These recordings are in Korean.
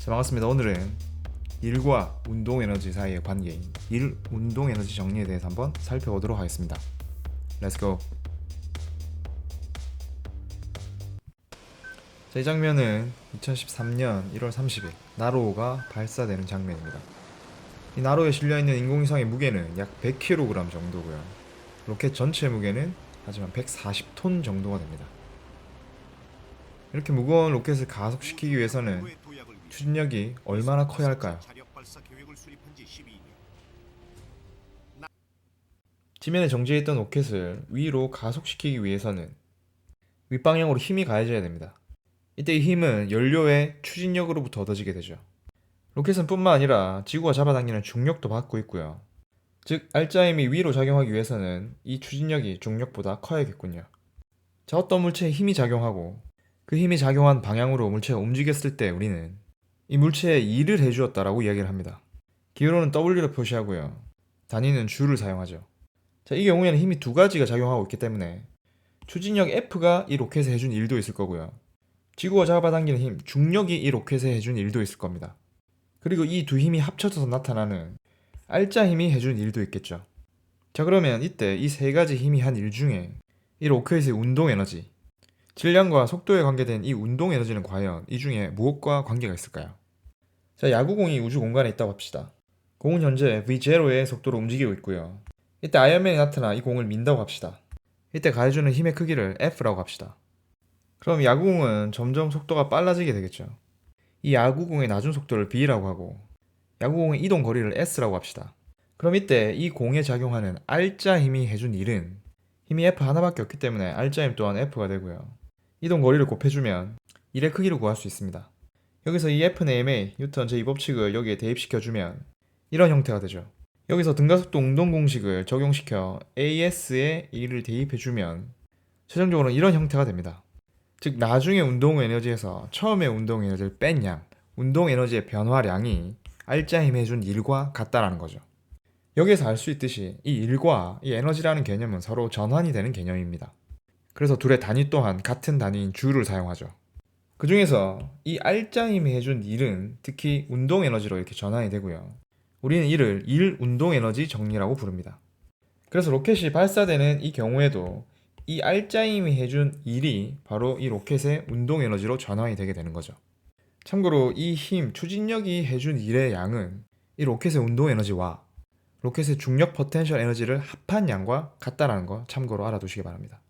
자, 반갑습니다. 오늘은 일과 운동에너지 사이의 관계인 일, 운동에너지 정리에 대해서 한번 살펴보도록 하겠습니다. 렛츠고! 자, 이 장면은 2013년 1월 30일 나로가 발사되는 장면입니다. 이 나로에 실려있는 인공위성의 무게는 약 100kg 정도고요. 로켓 전체 무게는 하지만 140톤 정도가 됩니다. 이렇게 무거운 로켓을 가속시키기 위해서는 추진력이 얼마나 커야 할까요? 지면에 정지해 있던 로켓을 위로 가속시키기 위해서는 윗방향으로 힘이 가해져야 됩니다. 이때 이 힘은 연료의 추진력으로부터 얻어지게 되죠. 로켓은 뿐만 아니라 지구가 잡아당기는 중력도 받고 있고요. 즉 알짜 힘이 위로 작용하기 위해서는 이 추진력이 중력보다 커야겠군요. 자, 어떤 물체에 힘이 작용하고 그 힘이 작용한 방향으로 물체가 움직였을 때 우리는 이 물체에 일을 해주었다라고 이야기를 합니다. 기호로는 W를 표시하고요. 단위는 G를 사용하죠. 자, 이 경우에는 힘이 두 가지가 작용하고 있기 때문에 추진력 F가 이 로켓에 해준 일도 있을 거고요. 지구가 잡아당기는 힘, 중력이 이 로켓에 해준 일도 있을 겁니다. 그리고 이 두 힘이 합쳐져서 나타나는 알짜 힘이 해준 일도 있겠죠. 자, 그러면 이때 이 세 가지 힘이 한 일 중에 이 로켓의 운동 에너지, 질량과 속도에 관계된 이 운동 에너지는 과연 이 중에 무엇과 관계가 있을까요? 자, 야구공이 우주 공간에 있다고 합시다. 공은 현재 V0의 속도로 움직이고 있고요. 이때 아이언맨이 나타나 이 공을 민다고 합시다. 이때 가해주는 힘의 크기를 F라고 합시다. 그럼 야구공은 점점 속도가 빨라지게 되겠죠. 이 야구공의 낮은 속도를 B라고 하고 야구공의 이동 거리를 S라고 합시다. 그럼 이때 이 공에 작용하는 알짜 힘이 해준 일은 힘이 F 하나밖에 없기 때문에 알짜 힘 또한 F가 되고요. 이동 거리를 곱해주면 일의 크기를 구할 수 있습니다. 여기서 이 F는 ma, 뉴턴 제2법칙을 여기에 대입시켜주면 이런 형태가 되죠. 여기서 등가속도 운동 공식을 적용시켜 AS에 E를 대입해주면 최종적으로 이런 형태가 됩니다. 즉 나중에 운동 에너지에서 처음에 운동 에너지를 뺀 양, 운동 에너지의 변화량이 알짜 힘이 해준 일과 같다라는 거죠. 여기에서 알 수 있듯이 이 일과 이 에너지라는 개념은 서로 전환이 되는 개념입니다. 그래서 둘의 단위 또한 같은 단위인 주를 사용하죠. 그 중에서 이 알짜 힘이 해준 일은 특히 운동 에너지로 이렇게 전환이 되고요. 우리는 이를 일 운동 에너지 정리라고 부릅니다. 그래서 로켓이 발사되는 이 경우에도 이 알짜 힘이 해준 일이 바로 이 로켓의 운동 에너지로 전환이 되게 되는 거죠. 참고로 이 힘, 추진력이 해준 일의 양은 이 로켓의 운동 에너지와 로켓의 중력 포텐셜 에너지를 합한 양과 같다라는 거 참고로 알아두시기 바랍니다.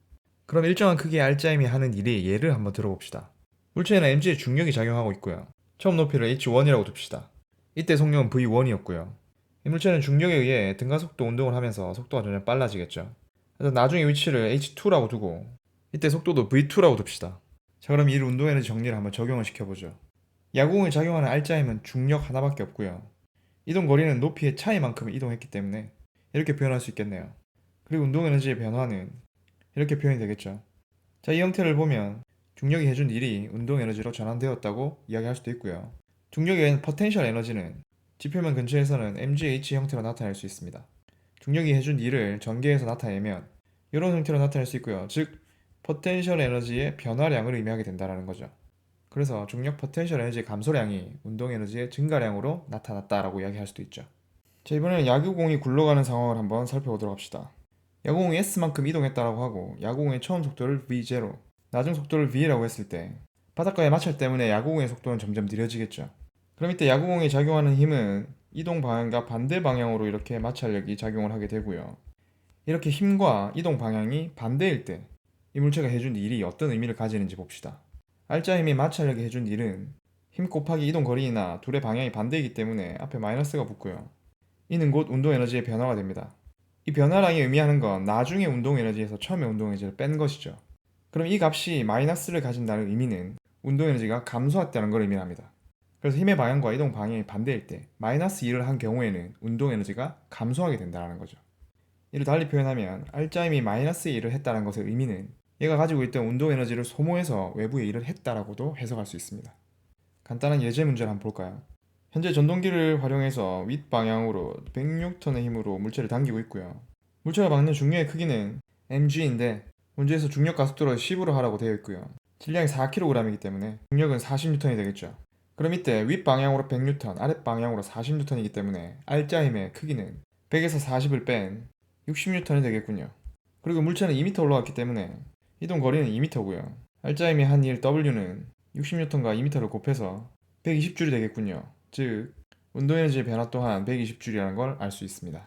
그럼 일정한 크기의 알짜 힘이 하는 일의 예를 한번 들어봅시다. 물체에는 mg의 중력이 작용하고 있고요. 처음 높이를 h1이라고 둡시다. 이때 속력은 v1이었고요. 이 물체는 중력에 의해 등가속도 운동을 하면서 속도가 점점 빨라지겠죠. 그래서 나중에 위치를 h2라고 두고 이때 속도도 v2라고 둡시다. 자, 그럼 이 운동에너지 정리를 한번 적용을 시켜보죠. 야구공에 작용하는 알짜 힘은 중력 하나밖에 없고요. 이동 거리는 높이의 차이만큼 이동했기 때문에 이렇게 표현할 수 있겠네요. 그리고 운동 에너지의 변화는 이렇게 표현이 되겠죠. 자, 이 형태를 보면 중력이 해준 일이 운동 에너지로 전환되었다고 이야기할 수도 있고요. 중력에 의한 포텐셜 에너지는 지표면 근처에서는 mgh 형태로 나타낼 수 있습니다. 중력이 해준 일을 전개해서 나타내면 이런 형태로 나타낼 수 있고요. 즉 포텐셜 에너지의 변화량을 의미하게 된다는 거죠. 그래서 중력 포텐셜 에너지의 감소량이 운동 에너지의 증가량으로 나타났다라고 이야기할 수도 있죠. 자, 이번에는 야구공이 굴러가는 상황을 한번 살펴보도록 합시다. 야구공이 S만큼 이동했다라고 하고 야구공의 처음 속도를 V0, 낮은 속도를 V라고 했을 때 바닷가의 마찰 때문에 야구공의 속도는 점점 느려지겠죠. 그럼 이때 야구공이 작용하는 힘은 이동 방향과 반대 방향으로 이렇게 마찰력이 작용을 하게 되고요. 이렇게 힘과 이동 방향이 반대일 때 이 물체가 해준 일이 어떤 의미를 가지는지 봅시다. 알짜 힘이 마찰력이 해준 일은 힘 곱하기 이동 거리이나 둘의 방향이 반대이기 때문에 앞에 마이너스가 붙고요. 이는 곧 운동 에너지의 변화가 됩니다. 이 변화량이 의미하는 건 나중에 운동 에너지에서 처음에 운동 에너지를 뺀 것이죠. 그럼 이 값이 마이너스를 가진다는 의미는 운동 에너지가 감소했다는 걸 의미합니다. 그래서 힘의 방향과 이동 방향이 반대일 때 마이너스 2를 한 경우에는 운동 에너지가 감소하게 된다는 거죠. 이를 달리 표현하면 알짜 힘이 마이너스 1을 했다는 것의 의미는 얘가 가지고 있던 운동 에너지를 소모해서 외부에 일을 했다라고도 해석할 수 있습니다. 간단한 예제 문제를 한번 볼까요? 현재 전동기를 활용해서 윗방향으로 106ton의 힘으로 물체를 당기고 있고요. 물체가 받는 중력의 크기는 mg인데 문제에서 중력 가속도를 10으로 하라고 되어 있고요. 질량이 4kg이기 때문에 중력은 40N이 되겠죠. 그럼 이때 윗방향으로 100N, 아랫방향으로 40N이기 때문에 알짜 힘의 크기는 100에서 40을 뺀 60N이 되겠군요. 그리고 물체는 2m 올라갔기 때문에 이동 거리는 2m고요. 알짜 힘의 한 일 W는 60N과 2m를 곱해서 120J이 되겠군요. 즉 운동 에너지의 변화 또한 120J라는 걸 알 수 있습니다.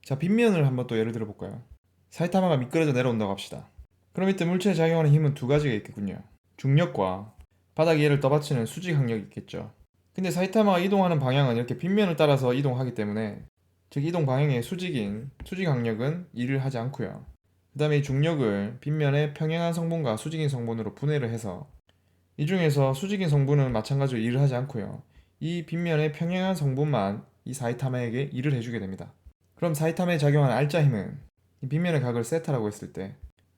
자, 빗면을 한번 또 예를 들어 볼까요? 사이타마가 미끄러져 내려온다고 합시다. 그럼 이때 물체에 작용하는 힘은 두 가지가 있겠군요. 중력과 바닥 위를 떠받치는 수직 항력이 있겠죠. 근데 사이타마가 이동하는 방향은 이렇게 빗면을 따라서 이동하기 때문에, 즉 이동 방향의 수직 항력은 일을 하지 않고요. 그 다음에 이 중력을 빗면의 평행한 성분과 수직인 성분으로 분해를 해서 이 중에서 수직인 성분은 마찬가지로 일을 하지 않고요. 이 빗면의 평행한 성분만 이 사이타마에게 일을 해주게 됩니다. 그럼 사이타마에 작용하는 알짜 힘은 이 빗면의 각을 세타라고 했을 때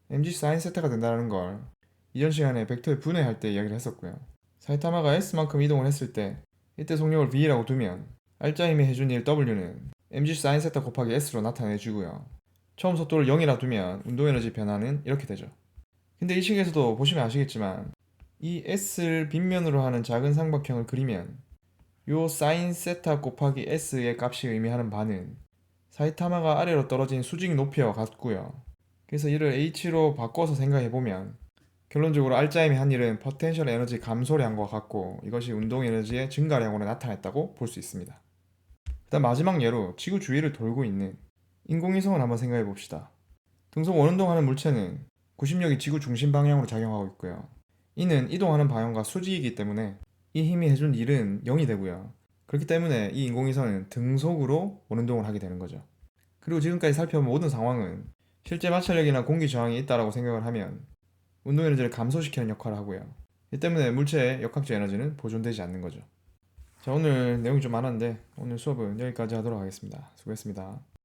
mg 사인 세타가 된다는 걸 이전 시간에 벡터의 분해할 때 이야기를 했었고요. 사이타마가 s만큼 이동을 했을 때 이때 속력을 v라고 두면 알짜 힘이 해준 일 w는 mg 사인 세타 곱하기 s로 나타내주고요. 처음 속도를 0이라 두면 운동에너지 변화는 이렇게 되죠. 근데 이 식에서도 보시면 아시겠지만 이 s를 빗면으로 하는 작은 삼각형을 그리면 요 사인 세타 곱하기 s의 값이 의미하는 바는 사이타마가 아래로 떨어진 수직 높이와 같고요. 그래서 이를 h로 바꿔서 생각해보면 결론적으로 알짜임이 한 일은 포텐셜 에너지 감소량과 같고 이것이 운동 에너지의 증가량으로 나타났다고 볼 수 있습니다. 그다음 마지막 예로 지구 주위를 돌고 있는 인공위성을 한번 생각해 봅시다. 등속 원운동하는 물체는 구심력이 지구 중심 방향으로 작용하고 있고요. 이는 이동하는 방향과 수직이기 때문에 이 힘이 해준 일은 0이 되고요. 그렇기 때문에 이 인공위성은 등속으로 원운동을 하게 되는 거죠. 그리고 지금까지 살펴본 모든 상황은 실제 마찰력이나 공기 저항이 있다라고 생각을 하면 운동 에너지를 감소시키는 역할을 하고요. 이 때문에 물체의 역학적 에너지는 보존되지 않는 거죠. 자, 오늘 내용이 좀 많았는데 오늘 수업은 여기까지 하도록 하겠습니다. 수고했습니다.